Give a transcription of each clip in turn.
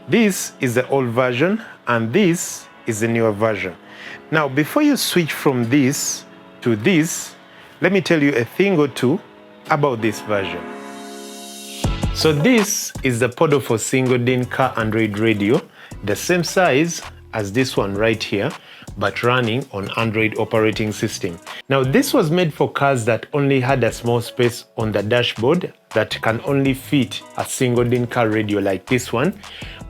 This is the old version and this is the newer version. Now, before you switch from this to this, let me tell you a thing or two about this version. So this is the Podofo single DIN car Android radio, the same size as this one right here, but running on Android operating system. Now this was made for cars that only had a small space on the dashboard that can only fit a single DIN car radio like this one,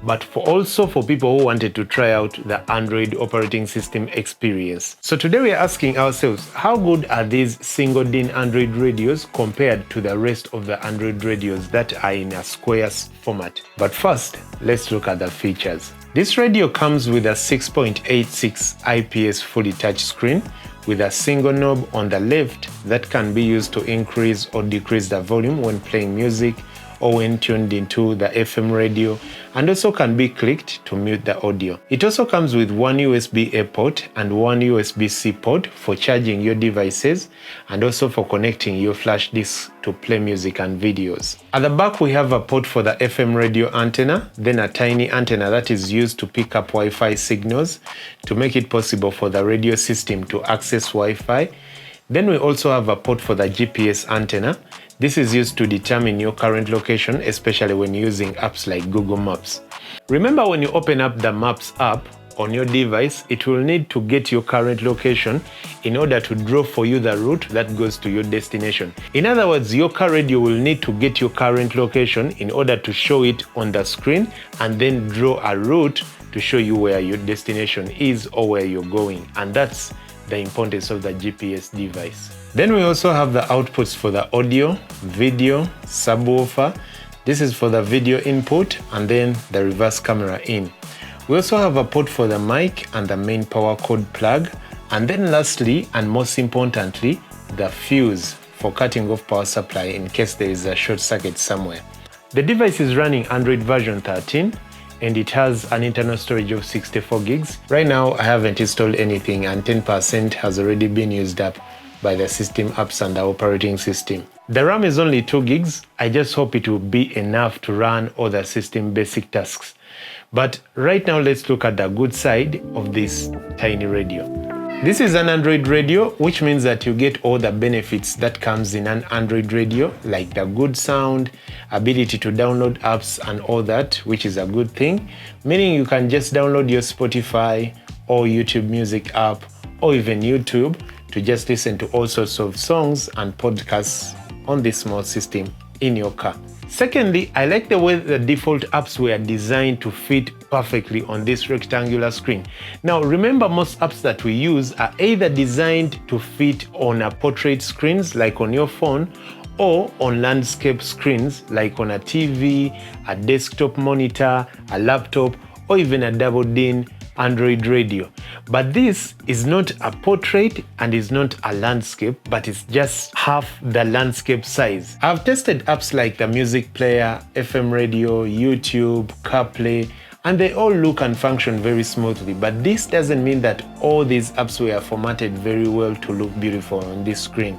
but also for people who wanted to try out the Android operating system experience. So today we are asking ourselves, how good are these single DIN Android radios compared to the rest of the Android radios that are in a squares format? But first, let's look at the features. This radio comes with a 6.86 IPS fully touch screen with a single knob on the left that can be used to increase or decrease the volume when playing music or when tuned into the FM radio, and also can be clicked to mute the audio. It also comes with one USB-A port and one USB-C port for charging your devices and also for connecting your flash disk to play music and videos. At the back we have a port for the FM radio antenna, then a tiny antenna that is used to pick up Wi-Fi signals to make it possible for the radio system to access Wi-Fi. Then we also have a port for the GPS antenna. This is used to determine your current location, especially when using apps like Google Maps. Remember, when you open up the Maps app on your device, it will need to get your current location in order to draw for you the route that goes to your destination. In other words, your car radio will need to get your current location in order to show it on the screen and then draw a route to show you where your destination is or where you're going. And that's the importance of the GPS device. Then we also have the outputs for the audio, video, subwoofer. This is for the video input and then the reverse camera in. We also have a port for the mic and the main power cord plug. And then lastly, and most importantly, the fuse for cutting off power supply in case there is a short circuit somewhere. The device is running Android version 13. And it has an internal storage of 64 gigs. Right now I haven't installed anything and 10% has already been used up by the system apps and the operating system. The RAM is only 2 gigs. I just hope it will be enough to run all the system basic tasks. But right now let's look at the good side of this tiny radio. This is an Android radio, which means that you get all the benefits that comes in an Android radio, like the good sound, ability to download apps and all that, which is a good thing, meaning you can just download your Spotify or YouTube music app or even YouTube to just listen to all sorts of songs and podcasts on this small system in your car. Secondly, I like the way the default apps were designed to fit perfectly on this rectangular screen. Now remember, most apps that we use are either designed to fit on a portrait screens like on your phone or on landscape screens like on a TV, a desktop monitor, a laptop, or even a double DIN Android radio. But this is not a portrait and is not a landscape, but it's just half the landscape size. I've tested apps like the music player, FM radio, YouTube, CarPlay, and they all look and function very smoothly. But this doesn't mean that all these apps were formatted very well to look beautiful on this screen.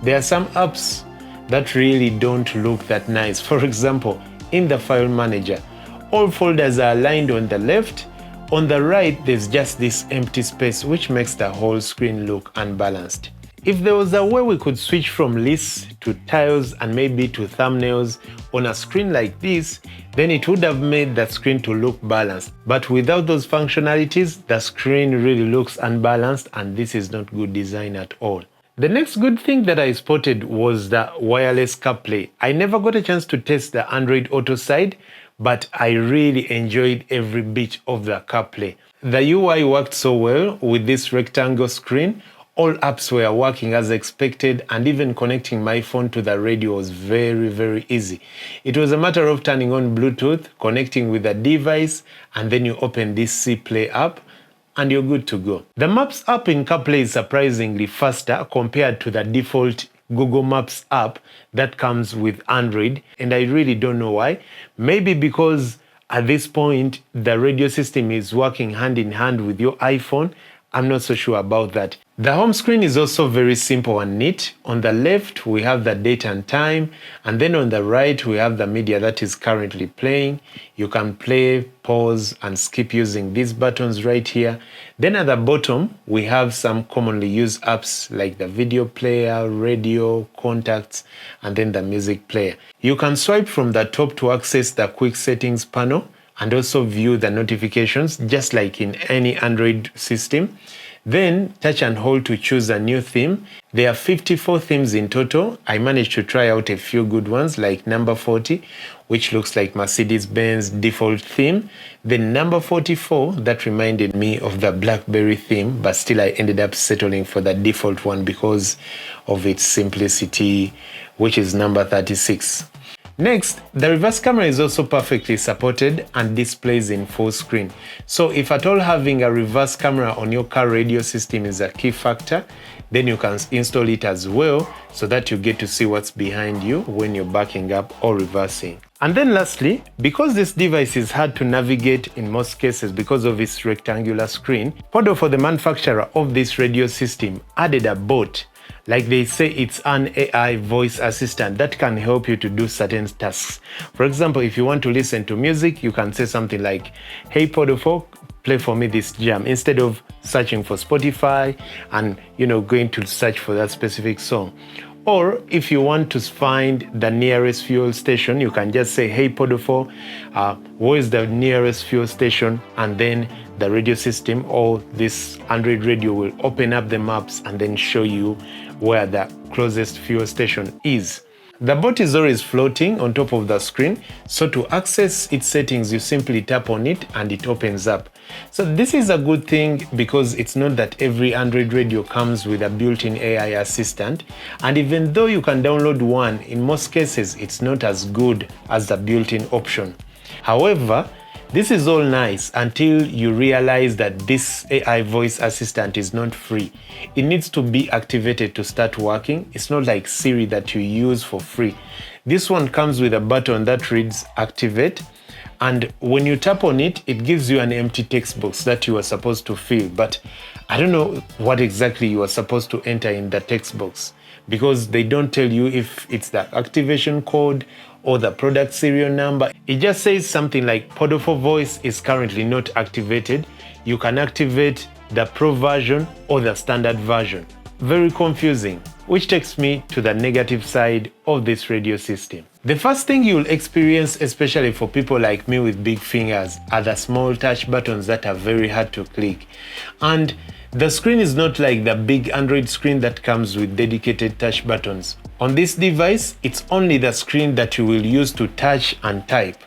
There are some apps that really don't look that nice. For example, in the file manager, all folders are aligned on the left. On the right, there's just this empty space, which makes the whole screen look unbalanced. If there was a way we could switch from lists to tiles and maybe to thumbnails on a screen like this, then it would have made the screen to look balanced. But without those functionalities, the screen really looks unbalanced, and this is not good design at all. The next good thing that I spotted was the wireless CarPlay. I never got a chance to test the Android Auto side, but I really enjoyed every bit of the CarPlay. The UI worked so well with this rectangle screen. All apps were working as expected, and even connecting my phone to the radio was very easy. It was a matter of turning on Bluetooth, connecting with the device, and then you open this C Play app, and you're good to go. The Maps app in CarPlay is surprisingly faster compared to the default Google Maps app that comes with Android, and I really don't know why. Maybe because at this point the radio system is working hand in hand with your iPhone, I'm not so sure about that. The home screen is also very simple and neat. On the left, we have the date and time, and then on the right, we have the media that is currently playing. You can play, pause, and skip using these buttons right here. Then at the bottom, we have some commonly used apps like the video player, radio, contacts, and then the music player. You can swipe from the top to access the quick settings panel and also view the notifications just like in any Android system. Then touch and hold to choose a new theme. There are 54 themes in total. I managed to try out a few good ones like number 40, which looks like Mercedes-Benz default theme. Then number 44, that reminded me of the BlackBerry theme, but still I ended up settling for the default one because of its simplicity, which is number 36. Next, the reverse camera is also perfectly supported and displays in full screen. So if at all having a reverse camera on your car radio system is a key factor, then you can install it as well so that you get to see what's behind you when you're backing up or reversing. And then lastly, because this device is hard to navigate in most cases because of its rectangular screen, Podofo, the manufacturer of this radio system, added a bot. Like they say, it's an AI voice assistant that can help you to do certain tasks. For example, if you want to listen to music, you can say something like, "Hey Podofo, play for me this jam," instead of searching for Spotify and going to search for that specific song. Or if you want to find the nearest fuel station, you can just say, "Hey Podofo, where is the nearest fuel station?" And then the radio system or this Android radio will open up the maps and then show you where the closest fuel station is. The bot is always floating on top of the screen, so to access its settings, you simply tap on it and it opens up. So this is a good thing because it's not that every Android radio comes with a built-in AI assistant, and even though you can download one, in most cases it's not as good as the built-in option. However, this is all nice until you realize that this AI voice assistant is not free. It needs to be activated to start working. It's not like Siri that you use for free. This one comes with a button that reads activate, and when you tap on it, it gives you an empty text box that you are supposed to fill. But I don't know what exactly you are supposed to enter in the text box because they don't tell you if it's the activation code or the product serial number. It just says something like Podofo voice is currently not activated. You can activate the Pro version or the standard version. Very confusing, which takes me to the negative side of this radio system. The first thing you'll experience, especially for people like me with big fingers, are the small touch buttons that are very hard to click. And the screen is not like the big Android screen that comes with dedicated touch buttons. On this device, it's only the screen that you will use to touch and type.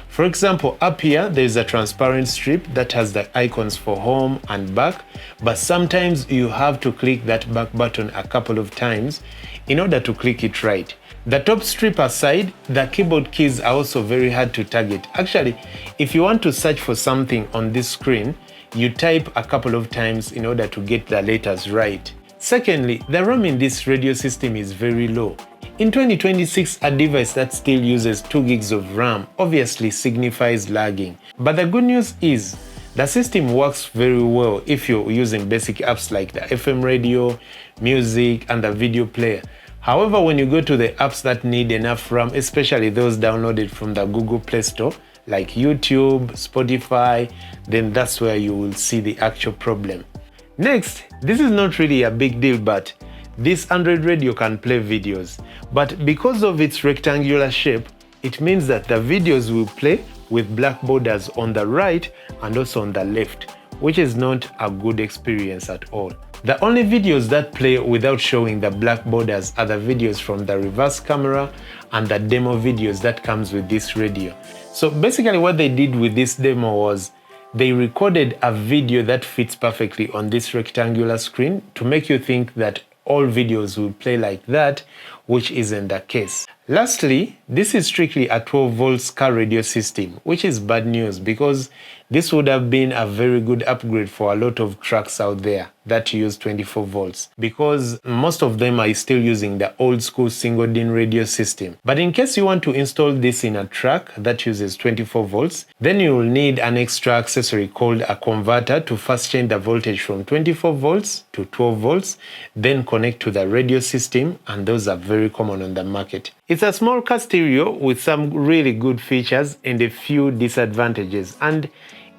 For example, up here, there is a transparent strip that has the icons for home and back, but sometimes you have to click that back button a couple of times in order to click it right. The top strip aside, the keyboard keys are also very hard to target. Actually, if you want to search for something on this screen, you type a couple of times in order to get the letters right. Secondly, the RAM in this radio system is very low. In 2026, a device that still uses 2 gigs of RAM obviously signifies lagging. But the good news is, the system works very well if you're using basic apps like the FM radio, music, and the video player. However, when you go to the apps that need enough RAM, especially those downloaded from the Google Play Store, like YouTube, Spotify, then that's where you will see the actual problem. Next, this is not really a big deal, but this Android radio can play videos. But because of its rectangular shape, it means that the videos will play with black borders on the right and also on the left, which is not a good experience at all. The only videos that play without showing the black borders are the videos from the reverse camera and the demo videos that comes with this radio. So basically what they did with this demo was they recorded a video that fits perfectly on this rectangular screen to make you think that all videos will play like that, which isn't the case. Lastly, this is strictly a 12 volts car radio system, which is bad news because this would have been a very good upgrade for a lot of trucks out there. that use 24 volts, because most of them are still using the old school single DIN radio system. But in case you want to install this in a truck that uses 24 volts, then you will need an extra accessory called a converter to first change the voltage from 24 volts to 12 volts, then connect to the radio system, and those are very common on the market. It's a small car stereo with some really good features and a few disadvantages, and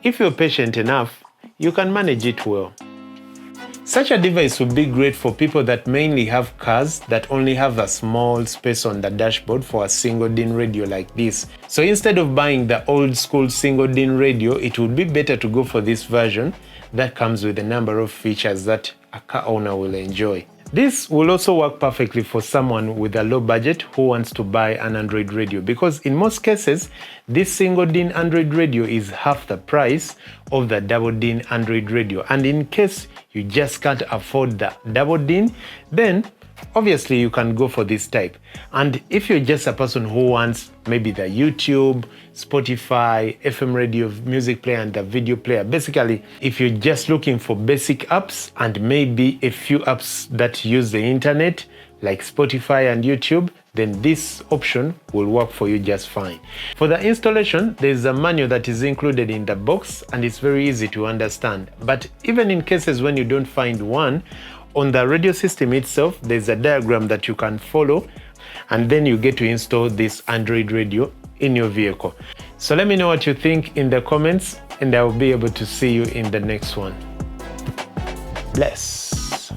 if you're patient enough, you can manage it well. Such a device would be great for people that mainly have cars that only have a small space on the dashboard for a single DIN radio like this. So instead of buying the old school single DIN radio, it would be better to go for this version that comes with a number of features that a car owner will enjoy. This will also work perfectly for someone with a low budget who wants to buy an Android radio, because in most cases, this single DIN Android radio is half the price of the double DIN Android radio. And in case you just can't afford the double DIN, then obviously you can go for this type. And if you're just a person who wants maybe the YouTube, Spotify, FM radio, music player, and the video player, basically if you're just looking for basic apps and maybe a few apps that use the internet like Spotify and YouTube, then this option will work for you just fine. For the installation, there's a manual that is included in the box, and it's very easy to understand. But even in cases when you don't find one, on the radio system itself, there's a diagram that you can follow, and then you get to install this Android radio in your vehicle. So let me know what you think in the comments, and I will be able to see you in the next one. Bless.